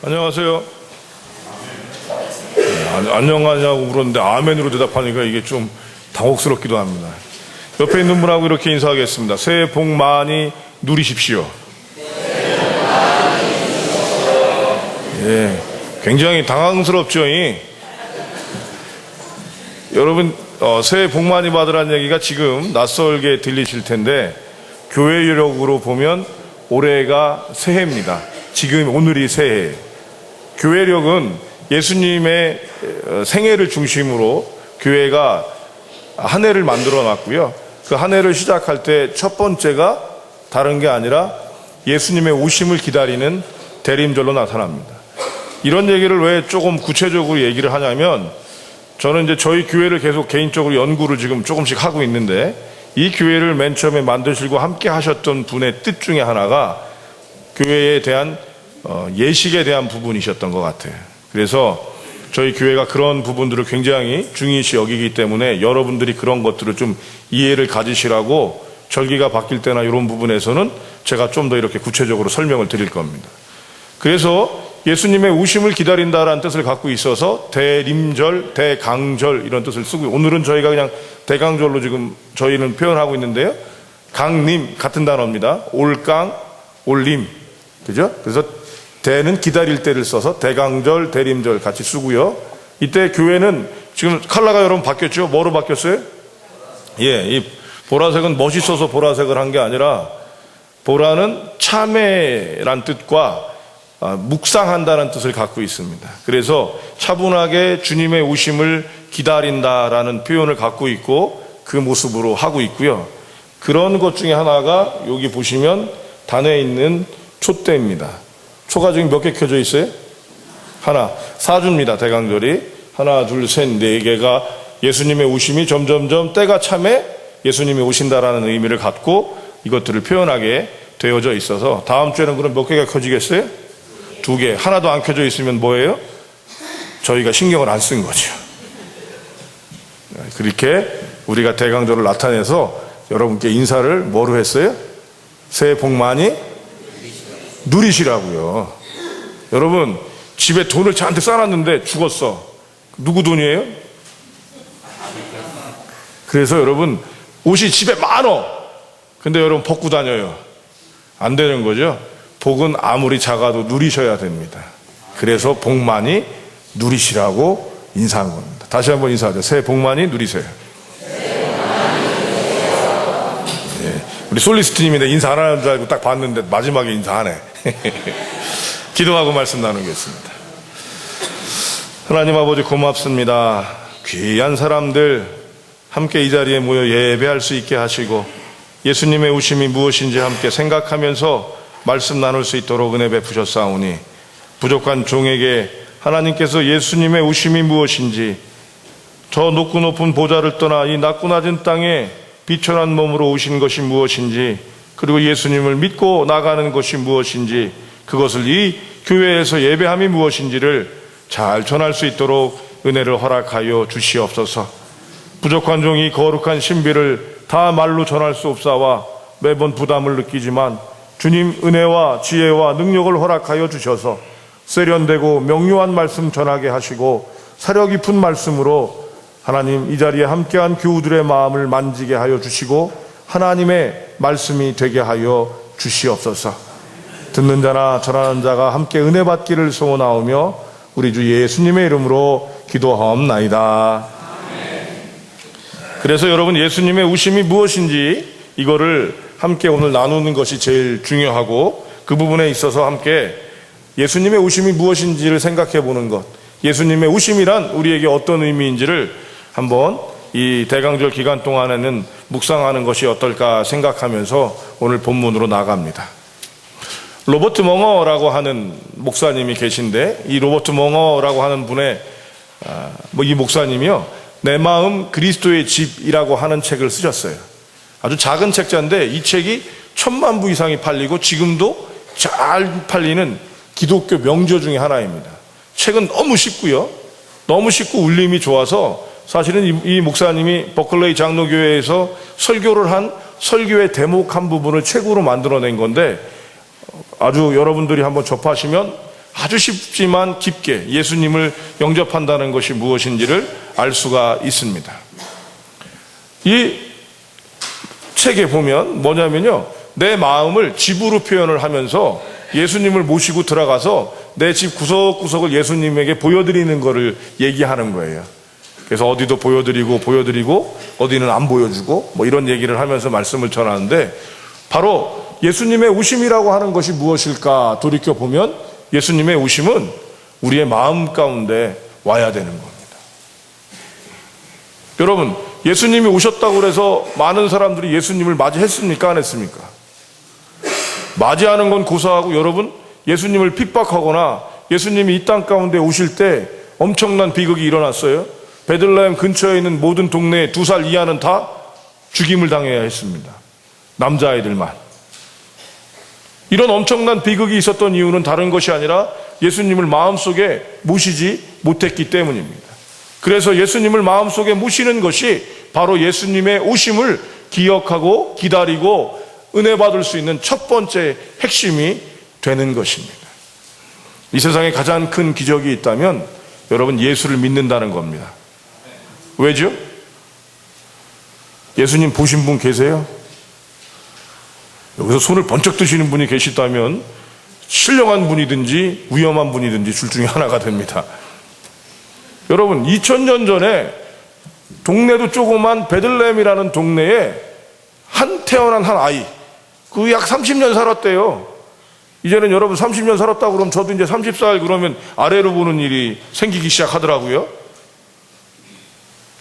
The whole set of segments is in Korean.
안녕하세요. 안녕하냐고 물었는데 아멘으로 대답하니까 이게 좀 당혹스럽기도 합니다. 옆에 있는 분하고 이렇게 인사하겠습니다. 새해 복 많이 누리십시오. 예, 굉장히 당황스럽죠. 여러분, 새해 복 많이 받으라는 얘기가 지금 낯설게 들리실 텐데, 교회력으로 보면 올해가 새해입니다. 지금 오늘이 새해. 교회력은 예수님의 생애를 중심으로 교회가 한 해를 만들어 놨고요. 그 한 해를 시작할 때 첫 번째가 다른 게 아니라 예수님의 오심을 기다리는 대림절로 나타납니다. 이런 얘기를 왜 조금 구체적으로 얘기를 하냐면, 저는 이제 저희 교회를 계속 개인적으로 연구를 지금 조금씩 하고 있는데, 이 교회를 맨 처음에 만드시고 함께 하셨던 분의 뜻 중에 하나가 교회에 대한 예식에 대한 부분이셨던 것 같아요. 그래서 저희 교회가 그런 부분들을 굉장히 중요시 여기기 때문에 여러분들이 그런 것들을 좀 이해를 가지시라고 절기가 바뀔 때나 이런 부분에서는 제가 좀 더 이렇게 구체적으로 설명을 드릴 겁니다. 그래서 예수님의 오심을 기다린다라는 뜻을 갖고 있어서 대림절, 대강절 이런 뜻을 쓰고, 오늘은 저희가 그냥 대강절로 지금 저희는 표현하고 있는데요. 강림 같은 단어입니다. 올강, 올림. 그죠? 그래서 대는 기다릴 때를 써서 대강절, 대림절 같이 쓰고요. 이때 교회는 지금 컬러가 여러분 바뀌었죠? 뭐로 바뀌었어요? 예, 이 보라색은 멋있어서 보라색을 한 게 아니라, 보라는 참회란 뜻과 묵상한다는 뜻을 갖고 있습니다. 그래서 차분하게 주님의 오심을 기다린다라는 표현을 갖고 있고 그 모습으로 하고 있고요. 그런 것 중에 하나가 여기 보시면 단에 있는 촛대입니다. 초가 지금 몇 개 켜져 있어요? 하나. 사주입니다. 대강절이 하나, 둘, 셋, 네 개가 예수님의 오심이 점점점 때가 참에 예수님이 오신다라는 의미를 갖고 이것들을 표현하게 되어져 있어서, 다음 주에는 그럼 몇 개가 켜지겠어요? 2개. 하나도 안 켜져 있으면 뭐예요? 저희가 신경을 안 쓴 거죠. 그렇게 우리가 대강절을 나타내서 여러분께 인사를 뭐로 했어요? 새해 복 많이 누리시라고요. 여러분, 집에 돈을 잔뜩 쌓아놨는데 죽었어. 누구 돈이에요? 그래서 여러분, 옷이 집에 많어. 근데 여러분 벗고 다녀요. 안 되는 거죠. 복은 아무리 작아도 누리셔야 됩니다. 그래서 복 많이 누리시라고 인사한 겁니다. 다시 한번 인사하죠. 새해 복 많이 누리세요. 예, 우리 솔리스트님인데 인사 안 하는 줄 알고 딱 봤는데 마지막에 인사하네. 기도하고 말씀 나누겠습니다. 하나님 아버지 고맙습니다. 귀한 사람들 함께 이 자리에 모여 예배할 수 있게 하시고, 예수님의 오심이 무엇인지 함께 생각하면서 말씀 나눌 수 있도록 은혜 베푸셨사오니, 부족한 종에게 하나님께서 예수님의 오심이 무엇인지, 저 높고 높은 보좌를 떠나 이 낮고 낮은 땅에 비천한 몸으로 오신 것이 무엇인지, 그리고 예수님을 믿고 나가는 것이 무엇인지, 그것을 이 교회에서 예배함이 무엇인지를 잘 전할 수 있도록 은혜를 허락하여 주시옵소서. 부족한 종이 거룩한 신비를 다 말로 전할 수 없사와 매번 부담을 느끼지만, 주님 은혜와 지혜와 능력을 허락하여 주셔서 세련되고 명료한 말씀 전하게 하시고, 사려 깊은 말씀으로 하나님 이 자리에 함께한 교우들의 마음을 만지게 하여 주시고 하나님의 말씀이 되게 하여 주시옵소서. 듣는 자나 전하는 자가 함께 은혜 받기를 소원하오며 우리 주 예수님의 이름으로 기도하옵나이다. 그래서 여러분, 예수님의 오심이 무엇인지 이거를 함께 오늘 나누는 것이 제일 중요하고, 그 부분에 있어서 함께 예수님의 오심이 무엇인지를 생각해 보는 것, 예수님의 오심이란 우리에게 어떤 의미인지를 한번 이 대강절 기간 동안에는 묵상하는 것이 어떨까 생각하면서 오늘 본문으로 나갑니다. 로버트 멍어라고 하는 목사님이 계신데, 이 로버트 멍어라고 하는 분의 이 목사님이요, 내 마음 그리스도의 집이라고 하는 책을 쓰셨어요. 아주 작은 책자인데 이 책이 1000만 부 이상이 팔리고 지금도 잘 팔리는 기독교 명저 중에 하나입니다. 책은 너무 쉽고요, 너무 쉽고 울림이 좋아서 사실은 이 목사님이 버클레이 장로교회에서 설교를 한 설교의 대목 한 부분을 책으로 만들어낸 건데, 아주 여러분들이 한번 접하시면 아주 쉽지만 깊게 예수님을 영접한다는 것이 무엇인지를 알 수가 있습니다. 이 책에 보면 뭐냐면요, 내 마음을 집으로 표현을 하면서 예수님을 모시고 들어가서 내 집 구석구석을 예수님에게 보여드리는 것을 얘기하는 거예요. 그래서 어디도 보여드리고 어디는 안 보여주고 뭐 이런 얘기를 하면서 말씀을 전하는데, 바로 예수님의 오심이라고 하는 것이 무엇일까 돌이켜보면 예수님의 오심은 우리의 마음 가운데 와야 되는 겁니다. 여러분, 예수님이 오셨다고 해서 많은 사람들이 예수님을 맞이했습니까? 안 했습니까? 맞이하는 건 고사하고, 여러분, 예수님을 핍박하거나 예수님이 이 땅 가운데 오실 때 엄청난 비극이 일어났어요. 베들레헴 근처에 있는 모든 동네에 2살 이하는 다 죽임을 당해야 했습니다. 남자아이들만. 이런 엄청난 비극이 있었던 이유는 다른 것이 아니라 예수님을 마음속에 모시지 못했기 때문입니다. 그래서 예수님을 마음속에 모시는 것이 바로 예수님의 오심을 기억하고 기다리고 은혜 받을 수 있는 첫 번째 핵심이 되는 것입니다. 이 세상에 가장 큰 기적이 있다면 여러분, 예수를 믿는다는 겁니다. 왜죠? 예수님 보신 분 계세요? 여기서 손을 번쩍 드시는 분이 계시다면 신령한 분이든지 위험한 분이든지 둘 중에 하나가 됩니다. 여러분, 2000년 전에 동네도 조그만 베들레헴이라는 동네에 태어난 한 아이, 그 약 30년 살았대요. 이제는 여러분 30년 살았다고 그러면 저도 이제 30살 그러면 아래로 보는 일이 생기기 시작하더라고요.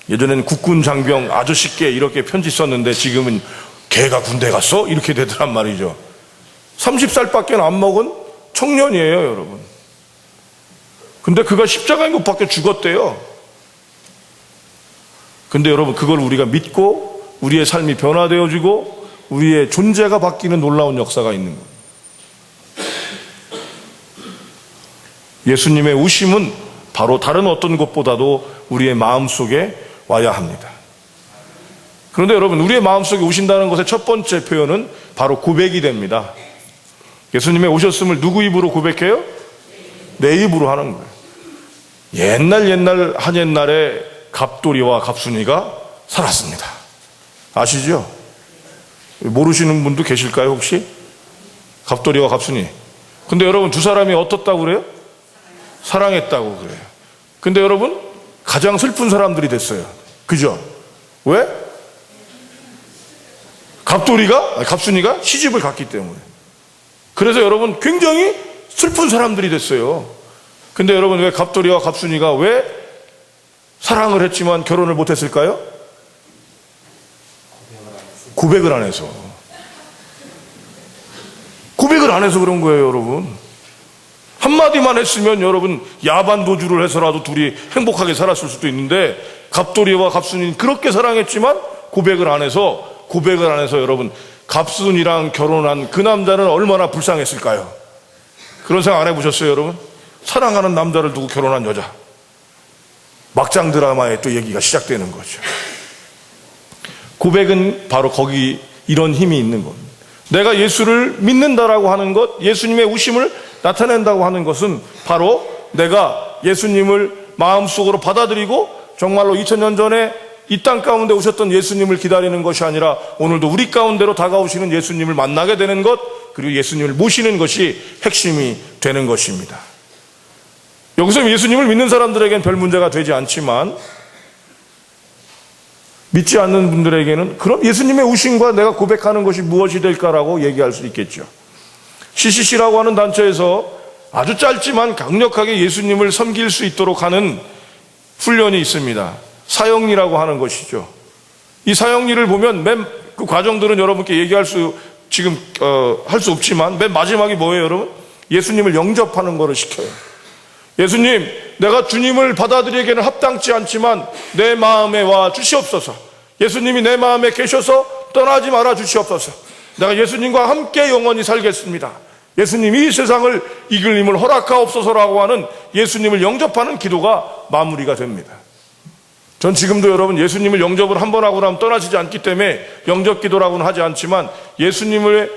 예전에는 국군 장병 아저씨께 이렇게 편지 썼는데 지금은 걔가 군대 갔어? 이렇게 되더란 말이죠. 30살밖에 안 먹은 청년이에요, 여러분. 근데 그가 십자가에 못 박혀 죽었대요. 근데 여러분, 그걸 우리가 믿고 우리의 삶이 변화되어지고 우리의 존재가 바뀌는 놀라운 역사가 있는 거예요. 예수님의 오심은 바로 다른 어떤 것보다도 우리의 마음속에 와야 합니다. 그런데 여러분, 우리의 마음속에 오신다는 것의 첫 번째 표현은 바로 고백이 됩니다. 예수님의 오셨음을 누구 입으로 고백해요? 내 입으로 하는 거예요. 옛날에 갑돌이와 갑순이가 살았습니다. 아시죠? 모르시는 분도 계실까요, 혹시? 갑돌이와 갑순이. 근데 여러분, 두 사람이 어떻다고 그래요? 사랑했다고 그래요. 근데 여러분, 가장 슬픈 사람들이 됐어요. 그죠? 왜? 갑순이가 시집을 갔기 때문에. 그래서 여러분, 굉장히 슬픈 사람들이 됐어요. 근데 여러분, 왜 갑돌이와 갑순이가 왜 사랑을 했지만 결혼을 못했을까요? 고백을 안 해서. 고백을 안 해서 그런 거예요, 여러분. 한마디만 했으면 여러분, 야반 도주를 해서라도 둘이 행복하게 살았을 수도 있는데, 갑돌이와 갑순이는 그렇게 사랑했지만 고백을 안 해서 여러분, 갑순이랑 결혼한 그 남자는 얼마나 불쌍했을까요? 그런 생각 안 해보셨어요, 여러분? 사랑하는 남자를 두고 결혼한 여자. 막장 드라마에 또 얘기가 시작되는 거죠. 고백은 바로 거기 이런 힘이 있는 겁니다. 내가 예수를 믿는다라고 하는 것, 예수님의 오심을 나타낸다고 하는 것은 바로 내가 예수님을 마음속으로 받아들이고 정말로 2000년 전에 이 땅 가운데 오셨던 예수님을 기다리는 것이 아니라 오늘도 우리 가운데로 다가오시는 예수님을 만나게 되는 것, 그리고 예수님을 모시는 것이 핵심이 되는 것입니다. 여기서 예수님을 믿는 사람들에게는 별 문제가 되지 않지만 믿지 않는 분들에게는 그럼 예수님의 오심과 내가 고백하는 것이 무엇이 될까라고 얘기할 수 있겠죠. CCC라고 하는 단체에서 아주 짧지만 강력하게 예수님을 섬길 수 있도록 하는 훈련이 있습니다. 사역리라고 하는 것이죠. 이 사역리를 보면 그 과정들은 여러분께 얘기할 수 지금 할 수 없지만 맨 마지막이 뭐예요, 여러분? 예수님을 영접하는 것을 시켜요. 예수님, 내가 주님을 받아들이기에는 합당치 않지만 내 마음에 와 주시옵소서. 예수님이 내 마음에 계셔서 떠나지 말아 주시옵소서. 내가 예수님과 함께 영원히 살겠습니다. 예수님, 이 세상을 이길 힘을 허락하옵소서라고 하는 예수님을 영접하는 기도가 마무리가 됩니다. 전 지금도 여러분, 예수님을 영접을 한 번 하고 나면 떠나시지 않기 때문에 영접 기도라고는 하지 않지만 예수님을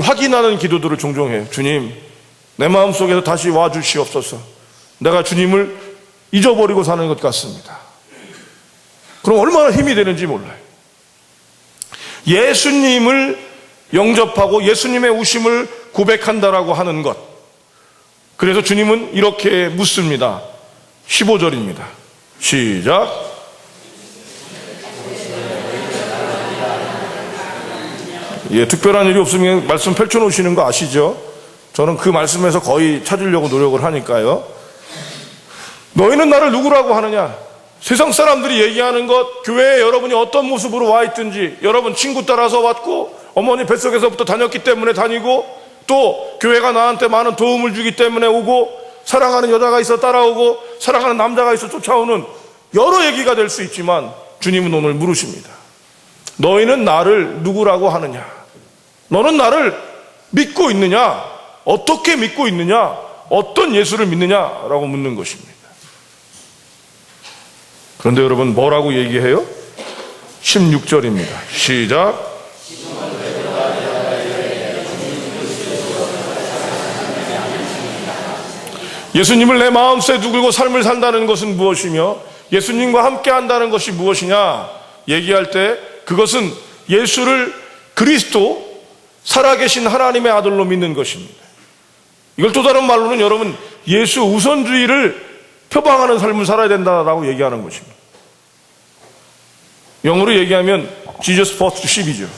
확인하는 기도들을 종종 해요. 주님, 내 마음속에서 다시 와주시옵소서. 내가 주님을 잊어버리고 사는 것 같습니다. 그럼 얼마나 힘이 되는지 몰라요. 예수님을 영접하고 예수님의 오심을 고백한다라고 하는 것. 그래서 주님은 이렇게 묻습니다. 15절입니다. 시작. 예, 특별한 일이 없으면 말씀 펼쳐놓으시는 거 아시죠? 저는 그 말씀에서 거의 찾으려고 노력을 하니까요. 너희는 나를 누구라고 하느냐? 세상 사람들이 얘기하는 것, 교회에 여러분이 어떤 모습으로 와 있든지, 여러분 친구 따라서 왔고 어머니 뱃속에서부터 다녔기 때문에 다니고, 또 교회가 나한테 많은 도움을 주기 때문에 오고, 사랑하는 여자가 있어 따라오고, 사랑하는 남자가 있어 쫓아오는 여러 얘기가 될 수 있지만, 주님은 오늘 물으십니다. 너희는 나를 누구라고 하느냐? 너는 나를 믿고 있느냐? 어떻게 믿고 있느냐? 어떤 예수를 믿느냐라고 묻는 것입니다. 그런데 여러분 뭐라고 얘기해요? 16절입니다. 시작. 예수님을 내 마음속에 두고 삶을 산다는 것은 무엇이며 예수님과 함께 한다는 것이 무엇이냐 얘기할 때 그것은 예수를 그리스도 살아계신 하나님의 아들로 믿는 것입니다. 이걸 또 다른 말로는 여러분 예수 우선주의를 표방하는 삶을 살아야 된다라고 얘기하는 것입니다. 영어로 얘기하면 Jesus first ship이죠.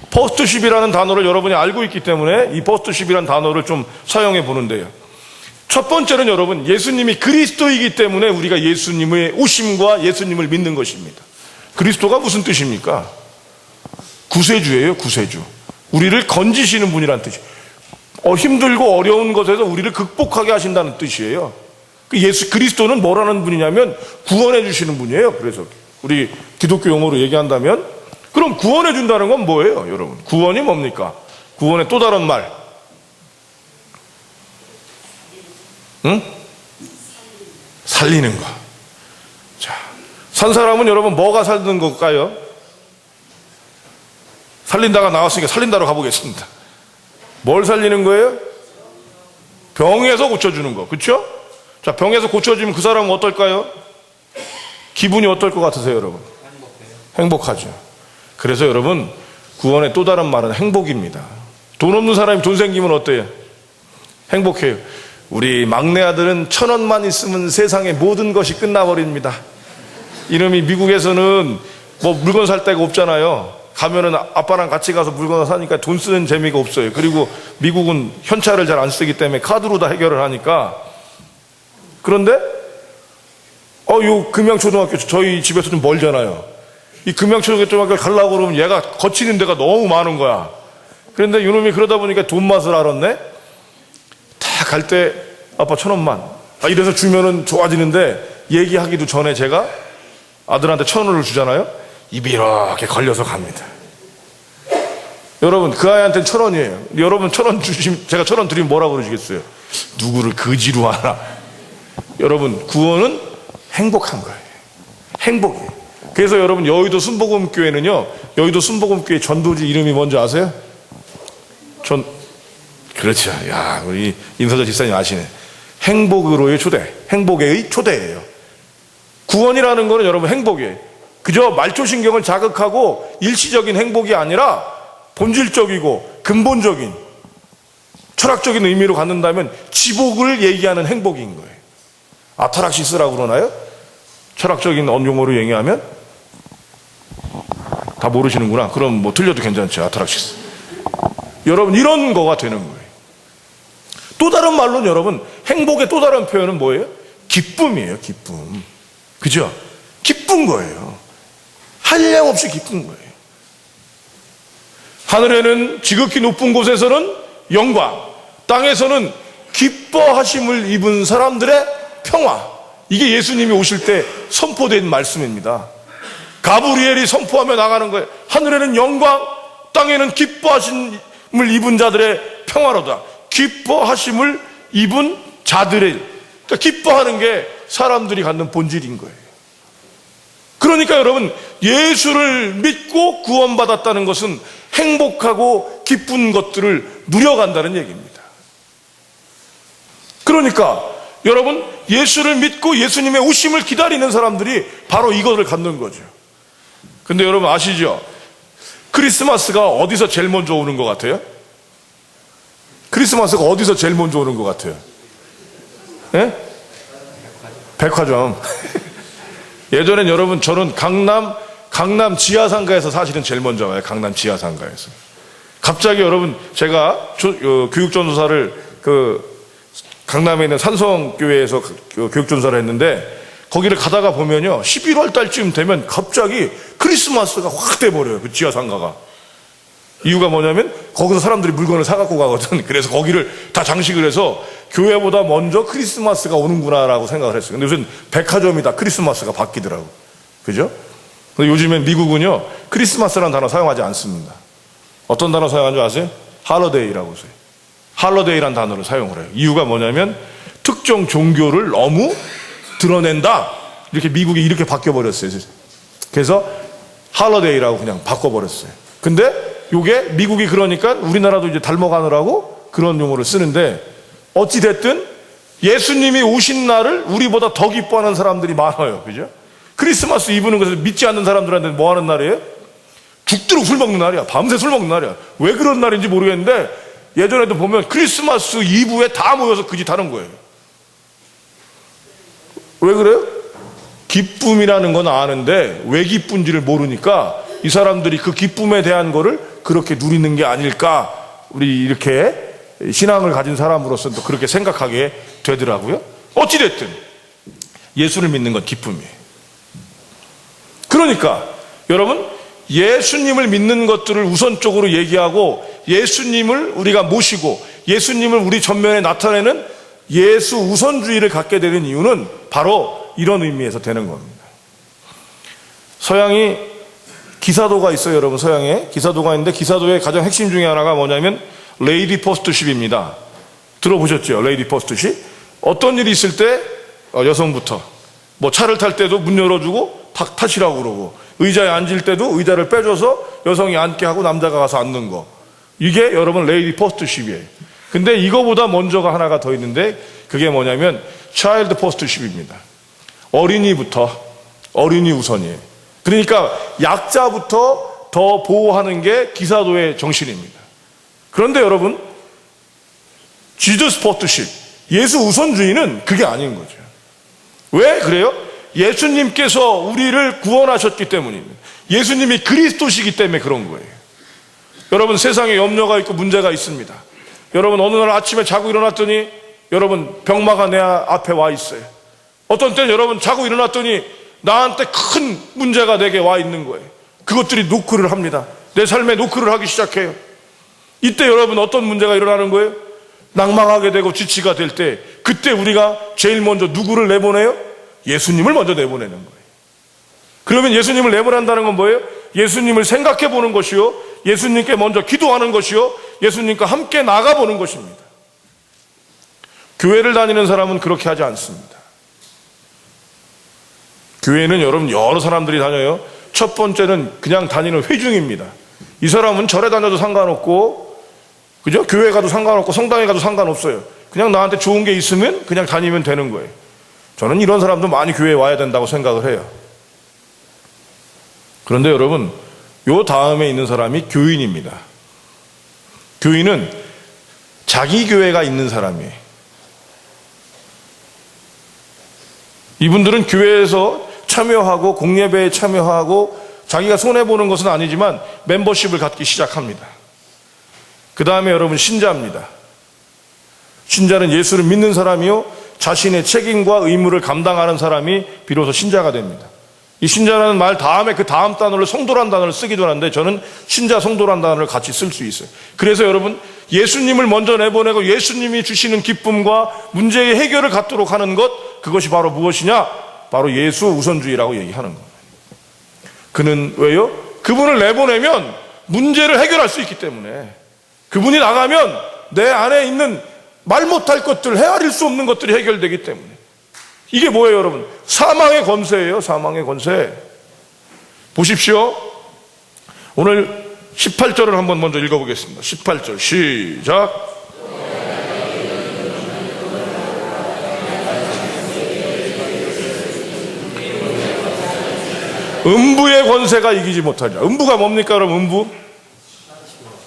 first ship이라는 단어를 여러분이 알고 있기 때문에 이 first ship이라는 단어를 좀 사용해 보는데요. 첫 번째는 여러분 예수님이 그리스도이기 때문에 우리가 예수님의 오심과 예수님을 믿는 것입니다. 그리스도가 무슨 뜻입니까? 구세주예요. 구세주. 우리를 건지시는 분이란 뜻이에요. 힘들고 어려운 것에서 우리를 극복하게 하신다는 뜻이에요. 예수 그리스도는 뭐라는 분이냐면 구원해 주시는 분이에요. 그래서 우리 기독교 용어로 얘기한다면 그럼 구원해 준다는 건 뭐예요, 여러분? 구원이 뭡니까? 구원의 또 다른 말. 응? 살리는 거. 자, 산 사람은 여러분 뭐가 살리는 걸까요? 살린다가 나왔으니까 살린다로 가보겠습니다. 뭘 살리는 거예요? 병에서 고쳐주는 거. 그렇죠? 자, 병에서 고쳐주면 그 사람은 어떨까요? 기분이 어떨 것 같으세요, 여러분? 행복하죠. 그래서 여러분 구원의 또 다른 말은 행복입니다. 돈 없는 사람이 돈 생기면 어때요? 행복해요. 우리 막내 아들은 1,000원만 있으면 세상의 모든 것이 끝나버립니다. 이놈이 미국에서는 뭐 물건 살 데가 없잖아요. 가면은 아빠랑 같이 가서 물건을 사니까 돈 쓰는 재미가 없어요. 그리고 미국은 현찰을 잘 안 쓰기 때문에 카드로 다 해결을 하니까. 그런데 요 금양초등학교 저희 집에서 좀 멀잖아요. 이 금양초등학교 가려고 그러면 얘가 거치는 데가 너무 많은 거야. 그런데 이놈이 그러다 보니까 돈 맛을 알았네. 다 갈 때 아빠 1,000원만 이래서 주면은 좋아지는데 얘기하기도 전에 제가 아들한테 1,000원을 주잖아요. 입이 이렇게 걸려서 갑니다. 여러분 그 아이한테는 1,000원이에요. 여러분 1,000원 주시면 제가 1,000원 드리면 뭐라고 그러시겠어요? 누구를 거지로 하나. 여러분 구원은 행복한 거예요. 행복이에요. 그래서 여러분 여의도 순복음교회는요, 여의도 순복음교회 전도지 이름이 뭔지 아세요? 그렇죠. 야, 우리 임서재 집사님 아시네. 행복으로의 초대, 행복의 초대예요. 구원이라는 거는 여러분 행복이에요. 그저 말초신경을 자극하고 일시적인 행복이 아니라 본질적이고 근본적인 철학적인 의미로 갖는다면 지복을 얘기하는 행복인 거예요. 아타락시스라고 그러나요? 철학적인 언용어로 얘기하면 다 모르시는구나. 그럼 뭐 틀려도 괜찮죠. 아타락시스. 여러분 이런 거가 되는 거예요. 또 다른 말로는 여러분 행복의 또 다른 표현은 뭐예요? 기쁨이에요. 기쁨. 그죠? 기쁜 거예요. 한량없이 기쁜 거예요. 하늘에는 지극히 높은 곳에서는 영광, 땅에서는 기뻐하심을 입은 사람들의 평화. 이게 예수님이 오실 때 선포된 말씀입니다. 가브리엘이 선포하며 나가는 거예요. 하늘에는 영광, 땅에는 기뻐하심을 입은 자들의 평화로다. 기뻐하심을 입은 자들의, 그러니까 기뻐하는 게 사람들이 갖는 본질인 거예요. 그러니까 여러분 예수를 믿고 구원받았다는 것은 행복하고 기쁜 것들을 누려간다는 얘기입니다. 그러니까 여러분, 예수를 믿고 예수님의 오심을 기다리는 사람들이 바로 이것을 갖는 거죠. 근데 여러분 아시죠? 크리스마스가 어디서 제일 먼저 오는 것 같아요? 크리스마스가 어디서 제일 먼저 오는 것 같아요? 예? 백화점. 예전엔 여러분, 저는 강남 지하상가에서 사실은 제일 먼저 와요. 강남 지하상가에서. 갑자기 여러분, 제가 교육전도사를 강남에 있는 산성교회에서 교육전도사를 했는데, 거기를 가다가 보면요, 11월 달쯤 되면 갑자기 크리스마스가 확 돼버려요. 그 지하상가가. 이유가 뭐냐면 거기서 사람들이 물건을 사갖고 가거든. 그래서 거기를 다 장식을 해서 교회보다 먼저 크리스마스가 오는구나라고 생각을 했어요. 근데 요즘 백화점이 다 크리스마스가 바뀌더라고. 그죠? 근데 요즘엔 미국은요, 크리스마스라는 단어 사용하지 않습니다. 어떤 단어 사용하는 줄 아세요? 할러데이라고 써요. 할러데이라는 단어를 사용을 해요. 이유가 뭐냐면 특정 종교를 너무 드러낸다. 이렇게 미국이 이렇게 바뀌어버렸어요. 그래서 할러데이라고 그냥 바꿔버렸어요. 근데 요게 미국이 그러니까 우리나라도 이제 닮아가느라고 그런 용어를 쓰는데, 어찌됐든 예수님이 오신 날을 우리보다 더 기뻐하는 사람들이 많아요. 그죠? 크리스마스 이브는 그래서 믿지 않는 사람들한테 뭐 하는 날이에요? 죽도록 술 먹는 날이야. 밤새 술 먹는 날이야. 왜 그런 날인지 모르겠는데 예전에도 보면 크리스마스 이브에 다 모여서 그 짓 하는 거예요. 왜 그래요? 기쁨이라는 건 아는데 왜 기쁜지를 모르니까 이 사람들이 그 기쁨에 대한 거를 그렇게 누리는 게 아닐까, 우리 이렇게 신앙을 가진 사람으로서는 또 그렇게 생각하게 되더라고요. 어찌됐든 예수를 믿는 건 기쁨이에요. 그러니까 여러분, 예수님을 믿는 것들을 우선적으로 얘기하고 예수님을 우리가 모시고 예수님을 우리 전면에 나타내는 예수 우선주의를 갖게 되는 이유는 바로 이런 의미에서 되는 겁니다. 서양이 기사도가 있어요. 여러분, 서양에 기사도가 있는데 기사도의 가장 핵심 중에 하나가 뭐냐면 레이디 포스트십입니다. 들어보셨죠? 레이디 포스트십. 어떤 일이 있을 때 여성부터 뭐 차를 탈 때도 문 열어주고 타시라고 그러고, 의자에 앉을 때도 의자를 빼줘서 여성이 앉게 하고 남자가 가서 앉는 거, 이게 여러분 레이디 포스트십이에요. 근데 이거보다 먼저가 하나가 더 있는데 그게 뭐냐면 차일드 포스트십입니다. 어린이 우선이에요. 그러니까 약자부터 더 보호하는 게 기사도의 정신입니다. 그런데 여러분, 지저스 포스트십, 예수 우선주의는 그게 아닌 거죠. 왜 그래요? 예수님께서 우리를 구원하셨기 때문입니다. 예수님이 그리스도시기 때문에 그런 거예요. 여러분, 세상에 염려가 있고 문제가 있습니다. 여러분, 어느 날 아침에 자고 일어났더니 여러분 병마가 내 앞에 와 있어요. 어떤 때는 여러분 자고 일어났더니 나한테 큰 문제가 내게 와 있는 거예요. 그것들이 노크를 합니다. 내 삶에 노크를 하기 시작해요. 이때 여러분 어떤 문제가 일어나는 거예요? 낭망하게 되고 지치가 될 때, 그때 우리가 제일 먼저 누구를 내보내요? 예수님을 먼저 내보내는 거예요. 그러면 예수님을 내보낸다는 건 뭐예요? 예수님을 생각해 보는 것이요, 예수님께 먼저 기도하는 것이요, 예수님과 함께 나가보는 것입니다. 교회를 다니는 사람은 그렇게 하지 않습니다. 교회는 여러분 여러 사람들이 다녀요. 첫 번째는 그냥 다니는 회중입니다. 이 사람은 절에 다녀도 상관없고, 그죠? 교회 가도 상관없고 성당에 가도 상관없어요. 그냥 나한테 좋은 게 있으면 그냥 다니면 되는 거예요. 저는 이런 사람도 많이 교회에 와야 된다고 생각을 해요. 그런데 여러분, 요 다음에 있는 사람이 교인입니다. 교인은 자기 교회가 있는 사람이에요. 이분들은 교회에서 참여하고 공예배에 참여하고 자기가 손해보는 것은 아니지만 멤버십을 갖기 시작합니다. 그 다음에 여러분, 신자입니다. 신자는 예수를 믿는 사람이요, 자신의 책임과 의무를 감당하는 사람이 비로소 신자가 됩니다. 이 신자라는 말 다음에 그 다음 단어를 성도란 단어를 쓰기도 하는데 저는 신자, 성도란 단어를 같이 쓸 수 있어요. 그래서 여러분, 예수님을 먼저 내보내고 예수님이 주시는 기쁨과 문제의 해결을 갖도록 하는 것, 그것이 바로 무엇이냐? 바로 예수 우선주의라고 얘기하는 겁니다. 그는 왜요? 그분을 내보내면 문제를 해결할 수 있기 때문에, 그분이 나가면 내 안에 있는 말 못할 것들, 헤아릴 수 없는 것들이 해결되기 때문에. 이게 뭐예요, 여러분? 사망의 권세예요. 사망의 권세. 보십시오. 오늘 18절을 한번 먼저 읽어보겠습니다. 18절 시작. 음부의 권세가 이기지 못하리라. 음부가 뭡니까 여러분? 음부?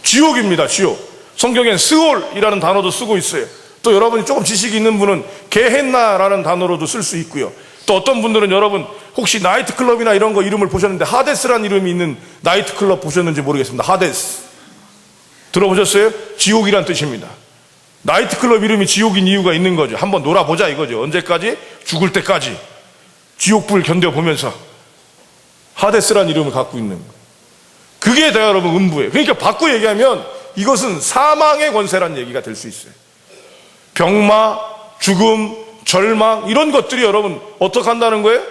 지옥입니다. 지옥. 성경엔 스올이라는 단어도 쓰고 있어요. 또 여러분이 조금 지식이 있는 분은 게헨나라는 단어로도 쓸 수 있고요. 또 어떤 분들은 여러분 혹시 나이트클럽이나 이런 거 이름을 보셨는데 하데스라는 이름이 있는 나이트클럽 보셨는지 모르겠습니다. 하데스 들어보셨어요? 지옥이란 뜻입니다. 나이트클럽 이름이 지옥인 이유가 있는 거죠. 한번 놀아보자 이거죠. 언제까지? 죽을 때까지 지옥불 견뎌보면서 하데스라는 이름을 갖고 있는 거예요. 그게 다 여러분 음부예요. 그러니까 바꿔 얘기하면 이것은 사망의 권세라는 얘기가 될 수 있어요. 병마, 죽음, 절망 이런 것들이 여러분 어떻게 한다는 거예요?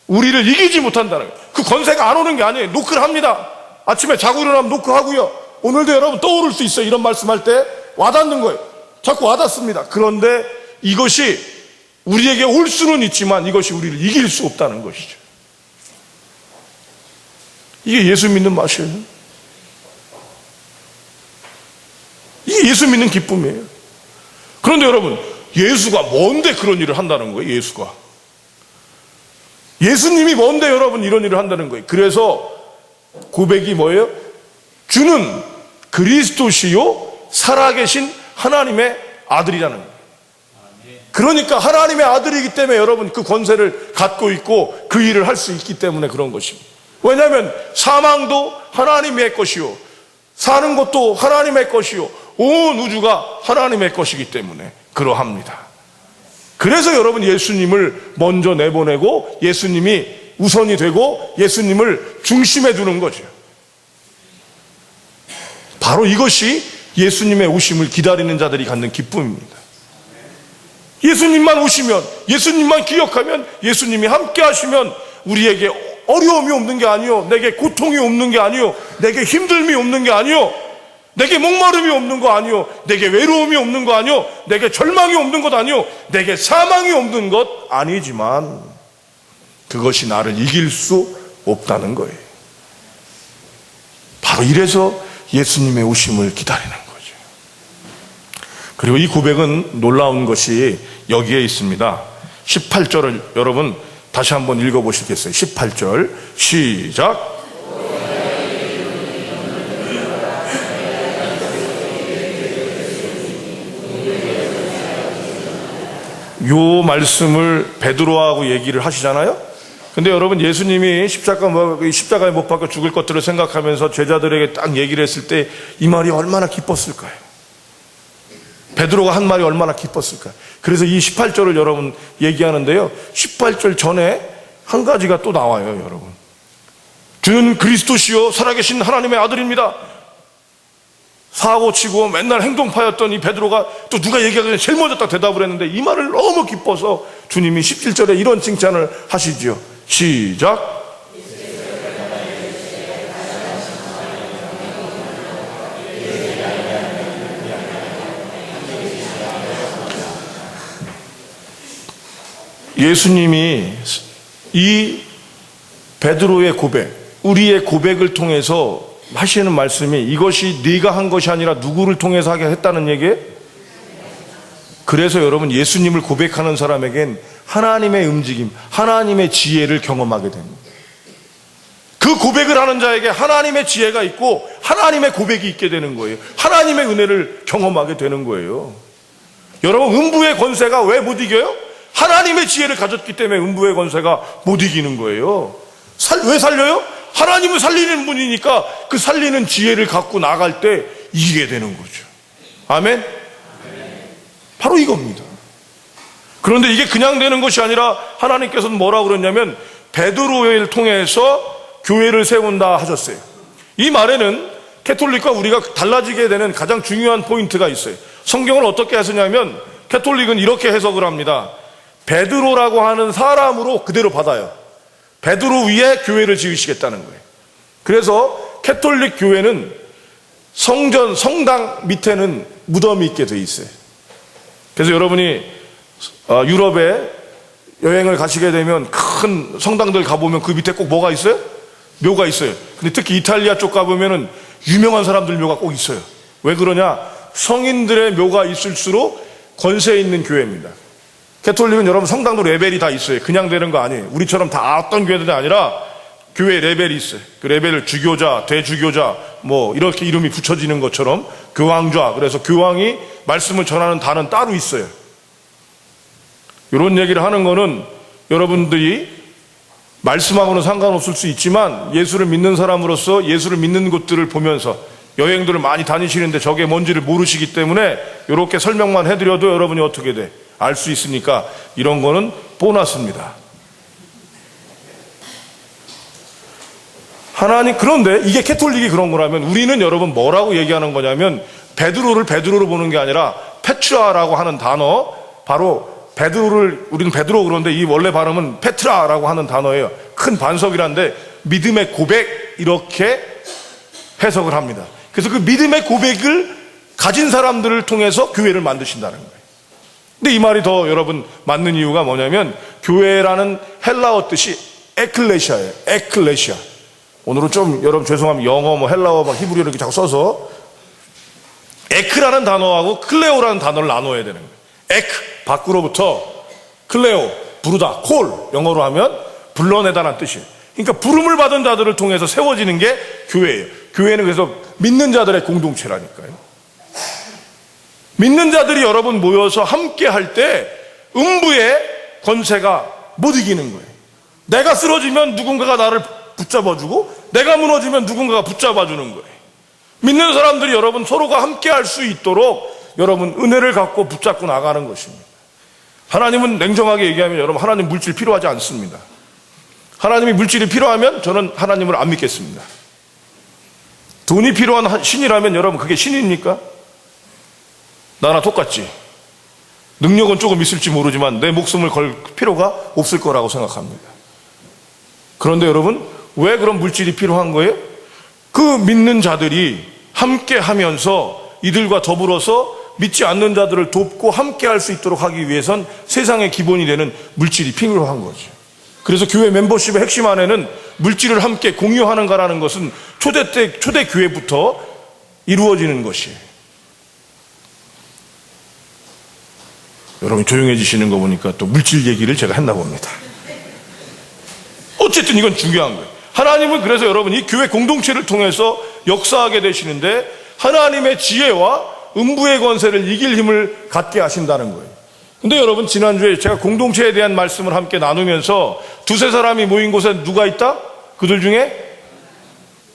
우리를 이기지 못한다는 거예요. 그 권세가 안 오는 게 아니에요. 노크를 합니다. 아침에 자고 일어나면 노크하고요. 오늘도 여러분 떠오를 수 있어요. 이런 말씀할 때 와닿는 거예요. 자꾸 와닿습니다. 그런데 이것이 우리에게 올 수는 있지만 이것이 우리를 이길 수 없다는 것이죠. 이게 예수 믿는 맛이에요. 이게 예수 믿는 기쁨이에요. 그런데 여러분, 예수가 뭔데 그런 일을 한다는 거예요? 예수가. 예수님이 뭔데 여러분 이런 일을 한다는 거예요? 그래서 고백이 뭐예요? 주는 그리스도시요 살아계신 하나님의 아들이라는 거예요. 그러니까 하나님의 아들이기 때문에 여러분 그 권세를 갖고 있고 그 일을 할 수 있기 때문에 그런 것입니다. 왜냐하면 사망도 하나님의 것이요 사는 것도 하나님의 것이요 온 우주가 하나님의 것이기 때문에 그러합니다. 그래서 여러분 예수님을 먼저 내보내고 예수님이 우선이 되고 예수님을 중심에 두는 거죠. 바로 이것이 예수님의 오심을 기다리는 자들이 갖는 기쁨입니다. 예수님만 오시면, 예수님만 기억하면, 예수님이 함께 하시면 우리에게 어려움이 없는 게 아니요, 내게 고통이 없는 게 아니요, 내게 힘듦이 없는 게 아니요, 내게 목마름이 없는 거 아니요, 내게 외로움이 없는 거 아니요, 내게 절망이 없는 것 아니요, 내게 사망이 없는 것 아니지만 그것이 나를 이길 수 없다는 거예요. 바로 이래서 예수님의 오심을 기다리는 거죠. 그리고 이 고백은 놀라운 것이 여기에 있습니다. 18절을 여러분 다시 한번 읽어보시겠어요? 18절 시작. 요 말씀을 베드로하고 얘기를 하시잖아요. 근데 여러분 예수님이 십자가에 못 박혀 죽을 것들을 생각하면서 제자들에게 딱 얘기를 했을 때 이 말이 얼마나 기뻤을까요? 베드로가 한 말이 얼마나 기뻤을까요? 그래서 이 18절을 여러분 얘기하는데요, 18절 전에 한 가지가 또 나와요. 여러분, 주는 그리스도시요 살아계신 하나님의 아들입니다. 사고치고 맨날 행동파였던 이 베드로가 또 누가 얘기하길래 제일 먼저 딱 대답을 했는데 이 말을 너무 기뻐서 주님이 17절에 이런 칭찬을 하시죠. 시작. 예수님이 이 베드로의 고백, 우리의 고백을 통해서 하시는 말씀이 이것이 네가 한 것이 아니라 누구를 통해서 하게 했다는 얘기예요? 그래서 여러분 예수님을 고백하는 사람에겐 하나님의 움직임, 하나님의 지혜를 경험하게 됩니다. 그 고백을 하는 자에게 하나님의 지혜가 있고 하나님의 고백이 있게 되는 거예요. 하나님의 은혜를 경험하게 되는 거예요. 여러분 음부의 권세가 왜 못 이겨요? 하나님의 지혜를 가졌기 때문에 음부의 권세가 못 이기는 거예요. 왜 살려요? 하나님은 살리는 분이니까 그 살리는 지혜를 갖고 나갈 때 이기게 되는 거죠. 아멘? 바로 이겁니다. 그런데 이게 그냥 되는 것이 아니라 하나님께서는 뭐라고 그랬냐면 베드로를 통해서 교회를 세운다 하셨어요. 이 말에는 캐톨릭과 우리가 달라지게 되는 가장 중요한 포인트가 있어요. 성경을 어떻게 해석하냐면 캐톨릭은 이렇게 해석을 합니다. 베드로라고 하는 사람으로 그대로 받아요. 베드로 위에 교회를 지으시겠다는 거예요. 그래서 캐톨릭 교회는 성전, 성당 밑에는 무덤이 있게 돼 있어요. 그래서 여러분이 유럽에 여행을 가시게 되면 큰 성당들 가보면 그 밑에 꼭 뭐가 있어요? 묘가 있어요. 근데 특히 이탈리아 쪽 가보면은 유명한 사람들 묘가 꼭 있어요. 왜 그러냐? 성인들의 묘가 있을수록 권세 있는 교회입니다. 캐톨릭은 여러분 성당도 레벨이 다 있어요. 그냥 되는 거 아니에요. 우리처럼 다 어떤 교회들이 아니라 교회 레벨이 있어요. 그 레벨을 주교자, 대주교자 뭐 이렇게 이름이 붙여지는 것처럼 교황좌, 그래서 교황이 말씀을 전하는 단은 따로 있어요. 이런 얘기를 하는 거는 여러분들이 말씀하고는 상관없을 수 있지만 예수를 믿는 사람으로서 예수를 믿는 곳들을 보면서 여행들을 많이 다니시는데 저게 뭔지를 모르시기 때문에 이렇게 설명만 해드려도 여러분이 어떻게 돼? 알 수 있으니까 이런 거는 보너스입니다. 하나님, 그런데 이게 캐톨릭이 그런 거라면 우리는 여러분 뭐라고 얘기하는 거냐면 베드로를 베드로로 보는 게 아니라 페트라라고 하는 단어, 바로 베드로를 우리는 베드로 그러는데 이 원래 발음은 페트라라고 하는 단어예요. 큰 반석이란데 믿음의 고백 이렇게 해석을 합니다. 그래서 그 믿음의 고백을 가진 사람들을 통해서 교회를 만드신다는 거예요. 근데 이 말이 더 여러분 맞는 이유가 뭐냐면 교회라는 헬라어 뜻이 에클레시아예요. 에클레시아. 오늘은 좀 여러분 죄송하면 영어 뭐 헬라어 막 히브리어 이렇게 자꾸 써서 에크라는 단어하고 클레오라는 단어를 나눠야 되는 거예요. 에크, 밖으로부터, 클레오, 부르다, 콜, 영어로 하면 불러내다라는 뜻이에요. 그러니까 부름을 받은 자들을 통해서 세워지는 게 교회예요. 교회는 그래서 믿는 자들의 공동체라니까요. 믿는 자들이 여러분 모여서 함께 할 때 음부의 권세가 못 이기는 거예요. 내가 쓰러지면 누군가가 나를 붙잡아주고 내가 무너지면 누군가가 붙잡아주는 거예요. 믿는 사람들이 여러분 서로가 함께 할 수 있도록 여러분 은혜를 갖고 붙잡고 나가는 것입니다. 하나님은 냉정하게 얘기하면 여러분 하나님 물질 필요하지 않습니다. 하나님이 물질이 필요하면 저는 하나님을 안 믿겠습니다. 돈이 필요한 신이라면 여러분 그게 신입니까? 나나 똑같지. 능력은 조금 있을지 모르지만 내 목숨을 걸 필요가 없을 거라고 생각합니다. 그런데 여러분 왜 그런 물질이 필요한 거예요? 그 믿는 자들이 함께 하면서 이들과 더불어서 믿지 않는 자들을 돕고 함께 할 수 있도록 하기 위해선 세상의 기본이 되는 물질이 필요한 거죠. 그래서 교회 멤버십의 핵심 안에는 물질을 함께 공유하는가라는 것은 초대 교회부터 이루어지는 것이에요. 여러분이 조용해지시는 거 보니까 또 물질 얘기를 제가 했나 봅니다. 어쨌든 이건 중요한 거예요. 하나님은 그래서 여러분 이 교회 공동체를 통해서 역사하게 되시는데 하나님의 지혜와 음부의 권세를 이길 힘을 갖게 하신다는 거예요. 근데 여러분 지난주에 제가 공동체에 대한 말씀을 함께 나누면서 두세 사람이 모인 곳에 누가 있다? 그들 중에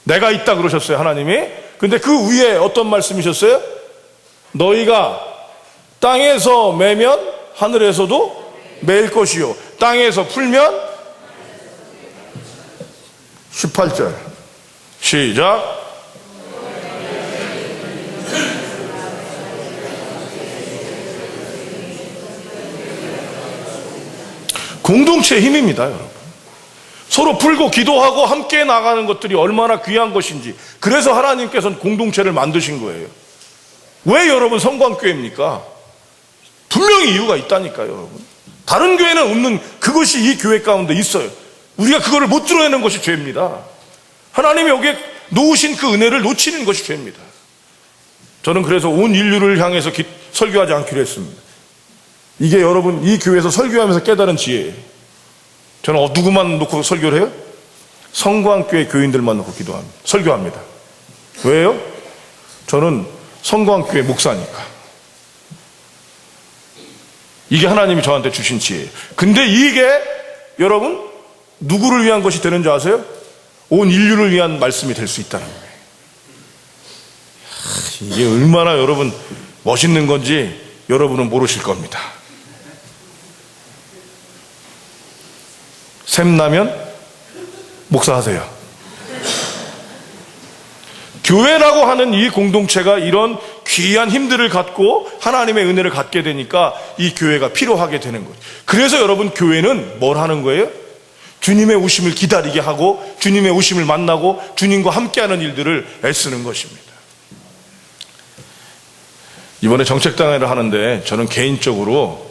내가 있다 그러셨어요, 하나님이. 근데 그 위에 어떤 말씀이셨어요? 너희가 땅에서 매면 하늘에서도 매일 것이요 땅에서 풀면 18절 시작. 공동체의 힘입니다, 여러분. 서로 풀고 기도하고 함께 나가는 것들이 얼마나 귀한 것인지. 그래서 하나님께서는 공동체를 만드신 거예요. 왜 여러분 성광교회입니까? 분명히 이유가 있다니까요, 여러분. 다른 교회는 없는 그것이 이 교회 가운데 있어요. 우리가 그거를 못 드러내는 것이 죄입니다. 하나님이 여기에 놓으신 그 은혜를 놓치는 것이 죄입니다. 저는 그래서 온 인류를 향해서 설교하지 않기로 했습니다. 이게 여러분 이 교회에서 설교하면서 깨달은 지혜예요. 저는 누구만 놓고 설교를 해요? 성광교회 교인들만 놓고 기도합니다. 설교합니다. 왜요? 저는 성광교회 목사니까. 이게 하나님이 저한테 주신 지혜예요. 근데 이게 여러분 누구를 위한 것이 되는 줄 아세요? 온 인류를 위한 말씀이 될 수 있다는 거예요. 이게 얼마나 여러분 멋있는 건지 여러분은 모르실 겁니다. 샘나면 목사하세요. 교회라고 하는 이 공동체가 이런 귀한 힘들을 갖고 하나님의 은혜를 갖게 되니까 이 교회가 필요하게 되는 거예요. 그래서 여러분 교회는 뭘 하는 거예요? 주님의 오심을 기다리게 하고 주님의 오심을 만나고 주님과 함께하는 일들을 애쓰는 것입니다. 이번에 정책당회를 하는데 저는 개인적으로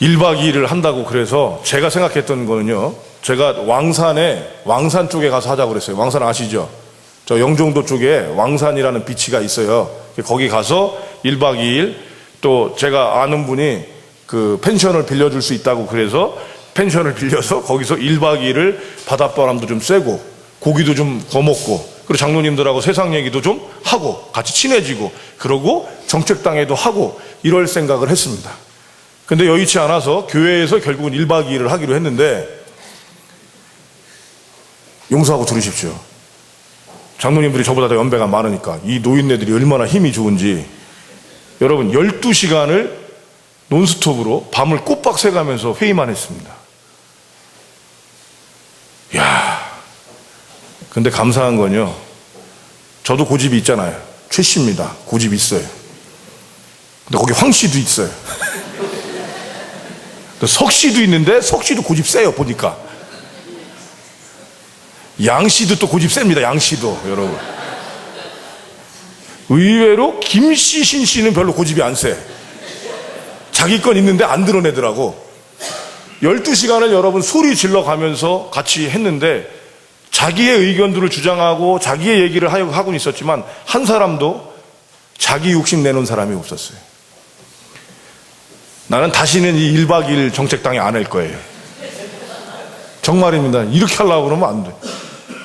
1박 2일을 한다고 그래서 제가 생각했던 거는요, 제가 왕산 쪽에 가서 하자고 그랬어요. 왕산 아시죠? 저 영종도 쪽에 왕산이라는 비치가 있어요. 거기 가서 1박 2일 또 제가 아는 분이 그 펜션을 빌려줄 수 있다고 그래서 펜션을 빌려서 거기서 1박 2일을 바닷바람도 좀 쐬고 고기도 좀 거먹고 그리고 장로님들하고 세상 얘기도 좀 하고 같이 친해지고 그러고 정책당회도 하고 이럴 생각을 했습니다. 근데 여의치 않아서 교회에서 결국은 1박 2일을 하기로 했는데 용서하고 들으십시오. 장로님들이 저보다 더 연배가 많으니까 이 노인네들이 얼마나 힘이 좋은지 여러분 12시간을 논스톱으로 밤을 꼬박 새가면서 회의만 했습니다. 이야, 근데 감사한 건요, 저도 고집이 있잖아요. 최 씨입니다. 고집 있어요. 근데 거기 황 씨도 있어요. 석 씨도 있는데 석 씨도 고집 세요. 보니까 양 씨도 또 고집 셉니다. 양 씨도 여러분. 의외로 김 씨, 신 씨는 별로 고집이 안 세. 자기 건 있는데 안 드러내더라고. 12시간을 여러분 소리 질러 가면서 같이 했는데 자기의 의견들을 주장하고 자기의 얘기를 하고는 있었지만 한 사람도 자기 욕심 내놓은 사람이 없었어요. 나는 다시는 이 1박 2일 정책당에 안 할 거예요. 정말입니다. 이렇게 하려고 그러면 안 돼.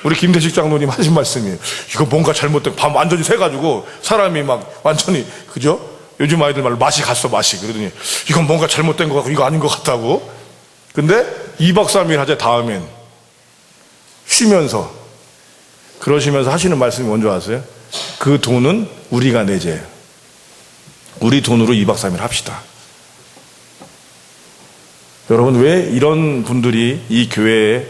우리 김대식 장로님 하신 말씀이에요. 이거 뭔가 잘못된, 밤 완전히 새가지고 사람이 막 완전히, 그죠? 요즘 아이들 말로 맛이 갔어, 맛이. 그러더니 이건 뭔가 잘못된 것 같고 이거 아닌 것 같다고. 근데 2박 3일 하자 다음엔 쉬면서 그러시면서 하시는 말씀이 뭔지 아세요? 그 돈은 우리가 내재요. 우리 돈으로 2박 3일 합시다. 여러분, 왜 이런 분들이 이 교회에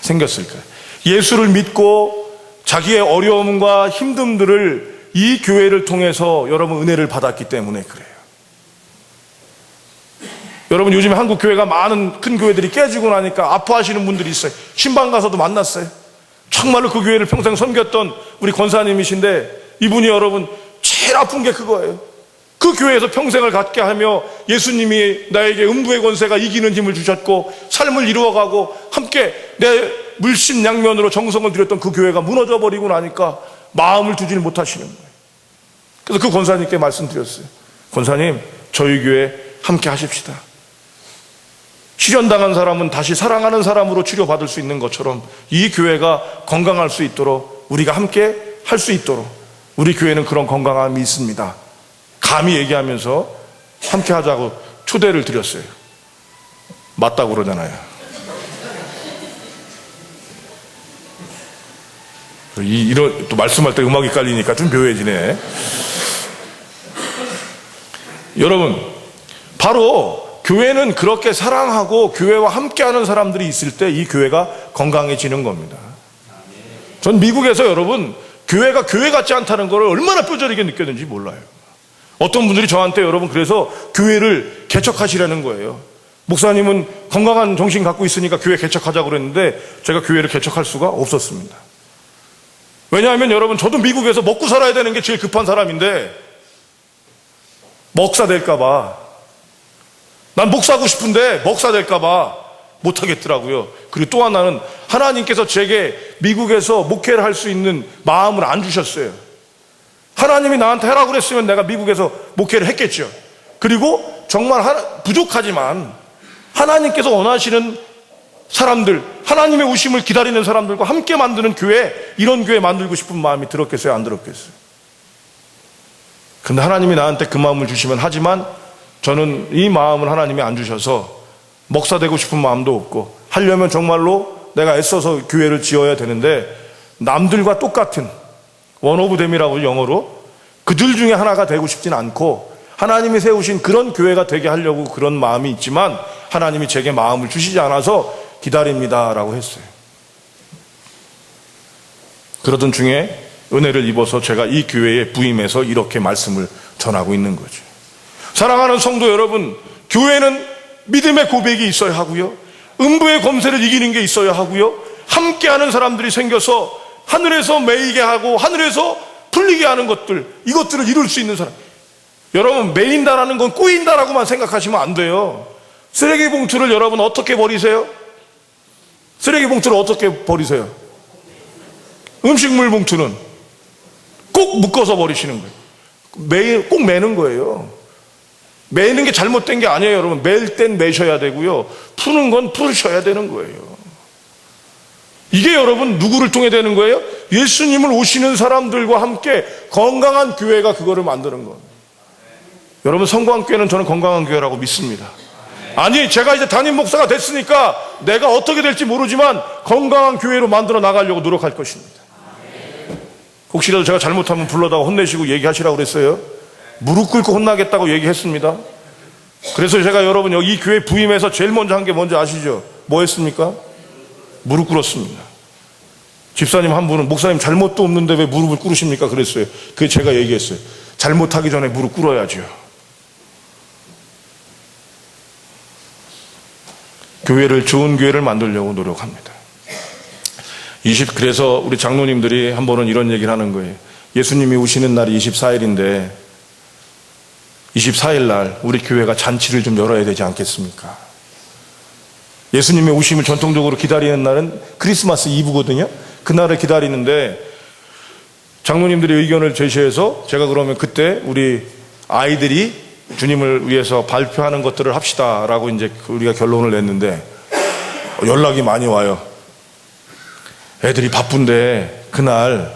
생겼을까요? 예수를 믿고 자기의 어려움과 힘듦들을 이 교회를 통해서 여러분 은혜를 받았기 때문에 그래요. 여러분, 요즘에 한국 교회가 많은 큰 교회들이 깨지고 나니까 아파하시는 분들이 있어요. 신방 가서도 만났어요. 정말로 그 교회를 평생 섬겼던 우리 권사님이신데 이분이 여러분 제일 아픈 게 그거예요. 그 교회에서 평생을 갖게 하며 예수님이 나에게 음부의 권세가 이기는 힘을 주셨고 삶을 이루어가고 함께 내 물심양면으로 정성을 들였던 그 교회가 무너져버리고 나니까 마음을 두질 못하시는 거예요. 그래서 그 권사님께 말씀드렸어요. 권사님, 저희 교회 함께 하십시다. 실현당한 사람은 다시 사랑하는 사람으로 치료받을 수 있는 것처럼 이 교회가 건강할 수 있도록 우리가 함께 할 수 있도록 우리 교회는 그런 건강함이 있습니다. 감히 얘기하면서 함께 하자고 초대를 드렸어요. 맞다고 그러잖아요. 이런 또 말씀할 때 음악이 깔리니까 좀 묘해지네. 여러분, 바로 교회는 그렇게 사랑하고 교회와 함께하는 사람들이 있을 때 이 교회가 건강해지는 겁니다. 전 미국에서 여러분 교회가 교회 같지 않다는 걸 얼마나 뼈저리게 느꼈는지 몰라요. 어떤 분들이 저한테 여러분 그래서 교회를 개척하시라는 거예요. 목사님은 건강한 정신 갖고 있으니까 교회 개척하자고 그랬는데 제가 교회를 개척할 수가 없었습니다. 왜냐하면 여러분 저도 미국에서 먹고 살아야 되는 게 제일 급한 사람인데 먹사 될까봐, 난 목사하고 싶은데 먹사 될까봐 못하겠더라고요. 그리고 또 하나는 하나님께서 제게 미국에서 목회를 할 수 있는 마음을 안 주셨어요. 하나님이 나한테 하라고 그랬으면 내가 미국에서 목회를 했겠죠. 그리고 정말 부족하지만 하나님께서 원하시는 사람들, 하나님의 오심을 기다리는 사람들과 함께 만드는 교회, 이런 교회 만들고 싶은 마음이 들었겠어요, 안 들었겠어요? 근데 하나님이 나한테 그 마음을 주시면 하지만 저는 이 마음을 하나님이 안 주셔서 목사 되고 싶은 마음도 없고, 하려면 정말로 내가 애써서 교회를 지어야 되는데 남들과 똑같은 원 오브 댐이라고 영어로 그들 중에 하나가 되고 싶진 않고 하나님이 세우신 그런 교회가 되게 하려고 그런 마음이 있지만 하나님이 제게 마음을 주시지 않아서 기다립니다라고 했어요. 그러던 중에 은혜를 입어서 제가 이 교회에 부임해서 이렇게 말씀을 전하고 있는 거죠. 사랑하는 성도 여러분, 교회는 믿음의 고백이 있어야 하고요, 음부의 검세를 이기는 게 있어야 하고요, 함께하는 사람들이 생겨서 하늘에서 매이게 하고 하늘에서 풀리게 하는 것들, 이것들을 이룰 수 있는 사람. 여러분, 매인다라는 건 꼬인다라고만 생각하시면 안 돼요. 쓰레기 봉투를 여러분 어떻게 버리세요? 쓰레기 봉투를 어떻게 버리세요? 음식물 봉투는 꼭 묶어서 버리시는 거예요. 꼭 매는 거예요. 매는 게 잘못된 게 아니에요, 여러분. 맬 땐 매셔야 되고요. 푸는 건 풀으셔야 되는 거예요. 이게 여러분 누구를 통해 되는 거예요? 예수님을 오시는 사람들과 함께 건강한 교회가 그거를 만드는 거예요. 여러분, 성광교회는 저는 건강한 교회라고 믿습니다. 아니, 제가 이제 담임 목사가 됐으니까 내가 어떻게 될지 모르지만 건강한 교회로 만들어 나가려고 노력할 것입니다. 혹시라도 제가 잘못하면 불러다가 혼내시고 얘기하시라고 그랬어요. 무릎 꿇고 혼나겠다고 얘기했습니다. 그래서 제가 여러분 여기 이 교회 부임해서 제일 먼저 한 게 뭔지 아시죠? 뭐 했습니까? 무릎 꿇었습니다. 집사님 한 분은 목사님 잘못도 없는데 왜 무릎을 꿇으십니까? 그랬어요. 그게 제가 얘기했어요. 잘못하기 전에 무릎 꿇어야죠. 교회를, 좋은 교회를 만들려고 노력합니다. 그래서 우리 장로님들이 한 번은 이런 얘기를 하는 거예요. 예수님이 오시는 날이 24일인데 24일 날 우리 교회가 잔치를 좀 열어야 되지 않겠습니까? 예수님의 오심을 전통적으로 기다리는 날은 크리스마스 이브거든요. 그날을 기다리는데 장로님들이 의견을 제시해서 제가 그러면 그때 우리 아이들이 주님을 위해서 발표하는 것들을 합시다라고 이제 우리가 결론을 냈는데 연락이 많이 와요. 애들이 바쁜데 그날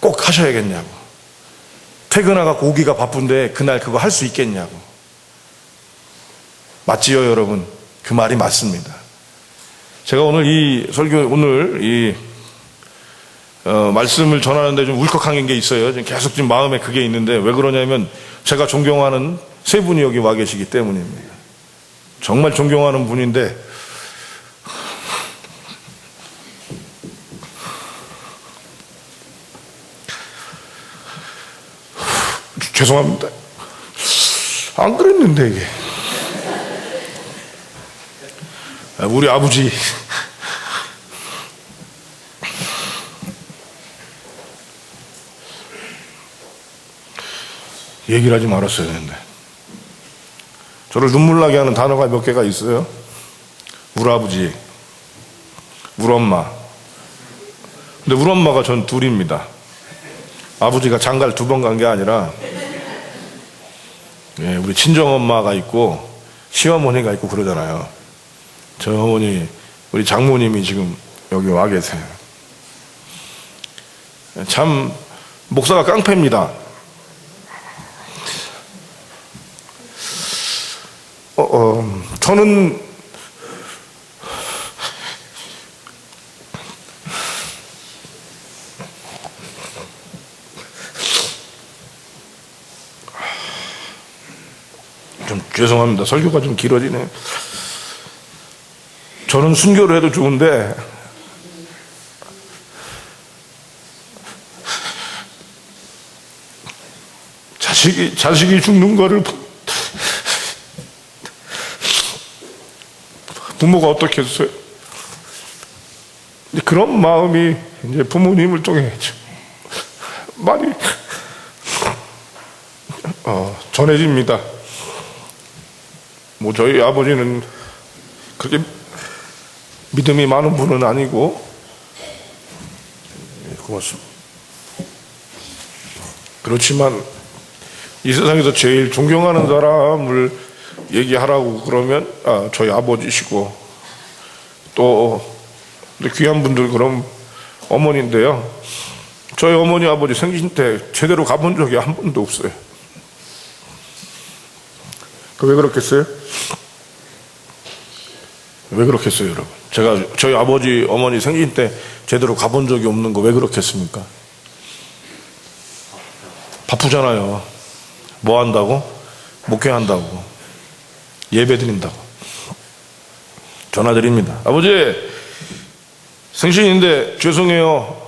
꼭 하셔야겠냐고. 퇴근하고 오기가 바쁜데 그날 그거 할 수 있겠냐고. 맞지요, 여러분? 그 말이 맞습니다. 제가 오늘 이 설교, 오늘 이 말씀을 전하는데 좀 울컥한 게 있어요. 지금 계속 지금 마음에 그게 있는데 왜 그러냐면 제가 존경하는 세 분이 여기 와 계시기 때문입니다. 정말 존경하는 분인데 죄송합니다. 안 그랬는데 이게 우리 아버지 얘기를 하지 말았어야 되는데 저를 눈물 나게 하는 단어가 몇 개가 있어요. 우리 아버지, 우리 엄마. 근데 우리 엄마가 전 둘입니다. 아버지가 장가를 2번 간 게 아니라 우리 친정엄마가 있고 시어머니가 있고 그러잖아요. 저 어머니, 우리 장모님이 지금 여기 와 계세요. 참 목사가 깡패입니다. 저는 좀 죄송합니다. 설교가 좀 길어지네. 저는 순교를 해도 좋은데 자식이 죽는 거를 부모가 어떻게 했어요? 그런 마음이 이제 부모님을 통해 많이 전해집니다. 뭐 저희 아버지는 그렇게 믿음이 많은 분은 아니고 고맙습니다. 그렇지만 이 세상에서 제일 존경하는 사람을 얘기하라고 그러면 저희 아버지시고 또 귀한 분들 그럼 어머니인데요. 저희 어머니 아버지 생신 때 제대로 가본 적이 한 번도 없어요. 왜 그렇겠어요? 왜 그렇겠어요, 여러분? 제가 저희 아버지 어머니 생신 때 제대로 가본 적이 없는 거 왜 그렇겠습니까? 바쁘잖아요. 뭐 한다고? 목회한다고, 예배 드린다고. 전화 드립니다. 아버지 생신인데 죄송해요.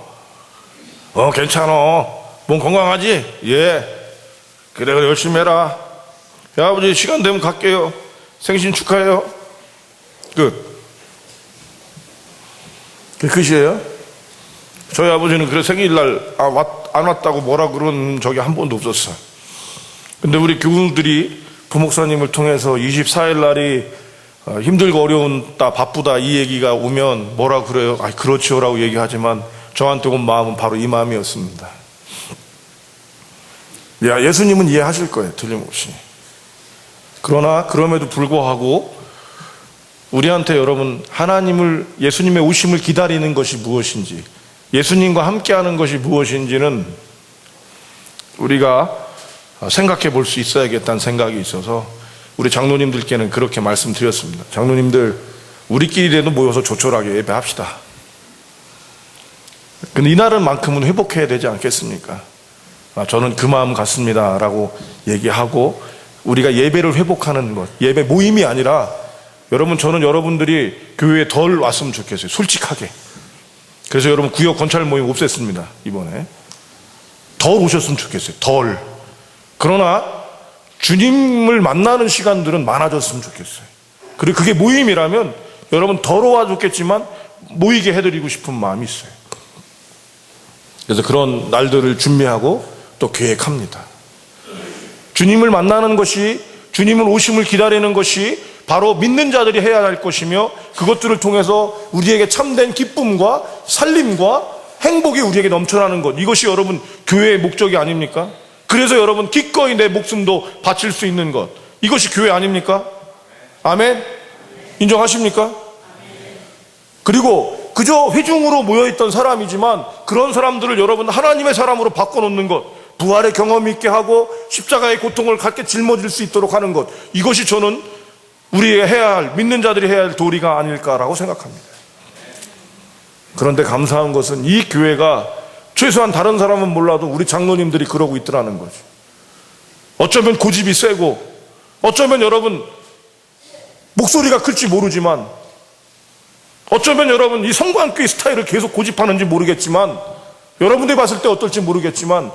괜찮아. 몸 건강하지? 예. 그래 열심히 해라. 야, 아버지 시간 되면 갈게요. 생신 축하해요. 끝. 그게 끝이에요. 저희 아버지는 그래 생일날 안 왔다고 뭐라 그런 적이 한 번도 없었어요. 근데 우리 교우들이 부목사님을 통해서 24일 날이 힘들고 어려운다, 바쁘다 이 얘기가 오면 뭐라 그래요? 그렇지요 라고 얘기하지만 저한테 온 마음은 바로 이 마음이었습니다. 예수님은 이해하실 거예요, 틀림없이. 그러나 그럼에도 불구하고 우리한테 여러분, 예수님의 오심을 기다리는 것이 무엇인지, 예수님과 함께하는 것이 무엇인지는 우리가 생각해 볼 수 있어야겠다는 생각이 있어서 우리 장로님들께는 그렇게 말씀드렸습니다. 장로님들, 우리끼리라도 모여서 조촐하게 예배합시다. 근데 이날은만큼은 회복해야 되지 않겠습니까? 저는 그 마음 같습니다 라고 얘기하고 우리가 예배를 회복하는 것, 예배 모임이 아니라 여러분, 저는 여러분들이 교회에 덜 왔으면 좋겠어요, 솔직하게. 그래서 여러분 구역 권찰 모임 없앴습니다, 이번에. 덜 오셨으면 좋겠어요, 덜. 그러나 주님을 만나는 시간들은 많아졌으면 좋겠어요. 그리고 그게 모임이라면 여러분 덜 와 좋겠지만 모이게 해드리고 싶은 마음이 있어요. 그래서 그런 날들을 준비하고 또 계획합니다. 주님을 만나는 것이, 주님을 오심을 기다리는 것이 바로 믿는 자들이 해야 할 것이며, 그것들을 통해서 우리에게 참된 기쁨과 살림과 행복이 우리에게 넘쳐나는 것, 이것이 여러분 교회의 목적이 아닙니까? 그래서 여러분 기꺼이 내 목숨도 바칠 수 있는 것, 이것이 교회 아닙니까? 아멘? 인정하십니까? 그리고 그저 회중으로 모여있던 사람이지만 그런 사람들을 여러분 하나님의 사람으로 바꿔놓는 것, 부활의 경험이 있게 하고 십자가의 고통을 갖게 짊어질 수 있도록 하는 것, 이것이 저는 우리의 해야 할, 믿는 자들이 해야 할 도리가 아닐까라고 생각합니다. 그런데 감사한 것은 이 교회가 최소한 다른 사람은 몰라도 우리 장로님들이 그러고 있더라는 거죠. 어쩌면 고집이 세고, 어쩌면 여러분 목소리가 클지 모르지만, 어쩌면 여러분 이 성관교회 스타일을 계속 고집하는지 모르겠지만, 여러분들이 봤을 때 어떨지 모르겠지만,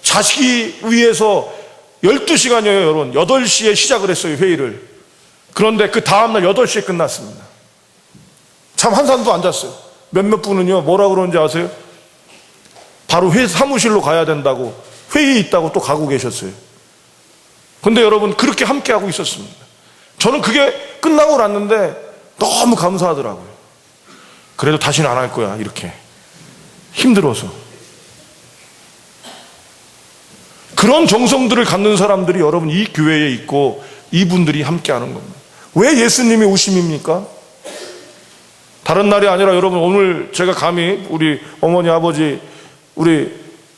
자식이 위해서 12시간이에요 여러분. 8시에 시작을 했어요, 회의를. 그런데 그 다음날 8시에 끝났습니다. 참 한산도 안 잤어요. 몇몇 분은요 뭐라 그러는지 아세요? 바로 사무실로 가야 된다고, 회의 있다고 또 가고 계셨어요. 근데 여러분 그렇게 함께하고 있었습니다. 저는 그게 끝나고 났는데 너무 감사하더라고요. 그래도 다시는 안 할 거야, 이렇게 힘들어서. 그런 정성들을 갖는 사람들이 여러분 이 교회에 있고 이분들이 함께하는 겁니다. 왜 예수님이 오심입니까? 다른 날이 아니라 여러분, 오늘 제가 감히 우리 어머니 아버지 우리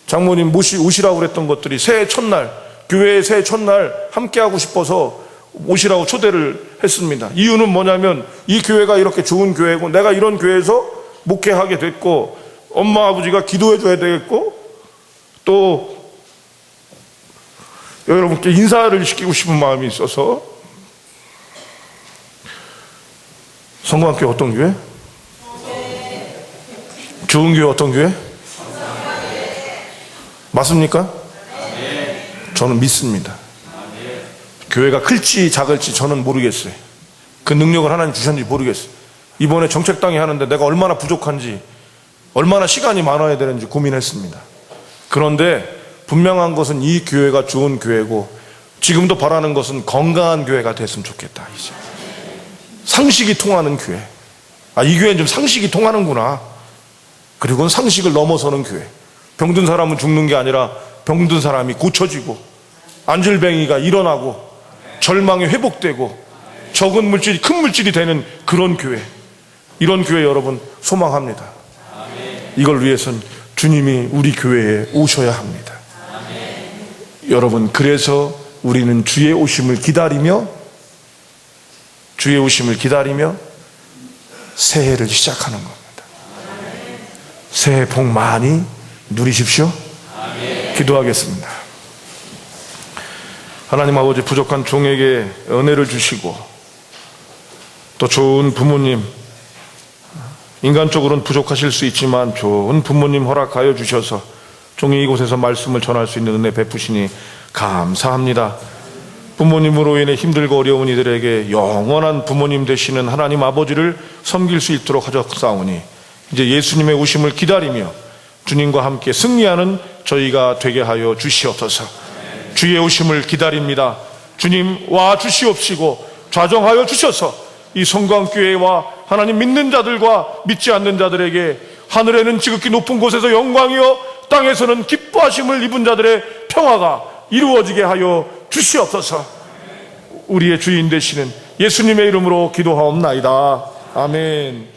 장모님 오시라고 그랬던 것들이 새해 첫날, 교회의 새해 첫날 함께하고 싶어서 오시라고 초대를 했습니다. 이유는 뭐냐면 이 교회가 이렇게 좋은 교회고, 내가 이런 교회에서 목회하게 됐고, 엄마 아버지가 기도해 줘야 되겠고, 또 여러분께 인사를 시키고 싶은 마음이 있어서. 성광교회 어떤 교회? 좋은 교회 어떤 교회? 맞습니까? 저는 믿습니다. 교회가 클지 작을지 저는 모르겠어요. 그 능력을 하나님 주셨는지 모르겠어요. 이번에 정책당이 하는데 내가 얼마나 부족한지, 얼마나 시간이 많아야 되는지 고민했습니다. 그런데 분명한 것은 이 교회가 좋은 교회고, 지금도 바라는 것은 건강한 교회가 됐으면 좋겠다. 이제 상식이 통하는 교회. 이 교회는 좀 상식이 통하는구나. 그리고는 상식을 넘어서는 교회. 병든 사람은 죽는 게 아니라 병든 사람이 고쳐지고, 안질뱅이가 일어나고, 절망이 회복되고, 적은 물질이 큰 물질이 되는 그런 교회. 이런 교회 여러분 소망합니다. 이걸 위해서는 주님이 우리 교회에 오셔야 합니다. 여러분, 그래서 우리는 주의 오심을 기다리며 새해를 시작하는 겁니다. 새해 복 많이 누리십시오. 기도하겠습니다. 하나님 아버지, 부족한 종에게 은혜를 주시고, 또 좋은 부모님, 인간적으로는 부족하실 수 있지만 좋은 부모님 허락하여 주셔서 종이 이곳에서 말씀을 전할 수 있는 은혜 베푸시니 감사합니다. 부모님으로 인해 힘들고 어려운 이들에게 영원한 부모님 되시는 하나님 아버지를 섬길 수 있도록 하셨사오니, 이제 예수님의 오심을 기다리며 주님과 함께 승리하는 저희가 되게 하여 주시옵소서. 주의 오심을 기다립니다. 주님 와 주시옵시고 좌정하여 주셔서 이 성광교회와 하나님 믿는 자들과 믿지 않는 자들에게 하늘에는 지극히 높은 곳에서 영광이요 땅에서는 기뻐하심을 입은 자들의 평화가 이루어지게 하여 주시옵소서. 우리의 주인 되시는 예수님의 이름으로 기도하옵나이다. 아멘.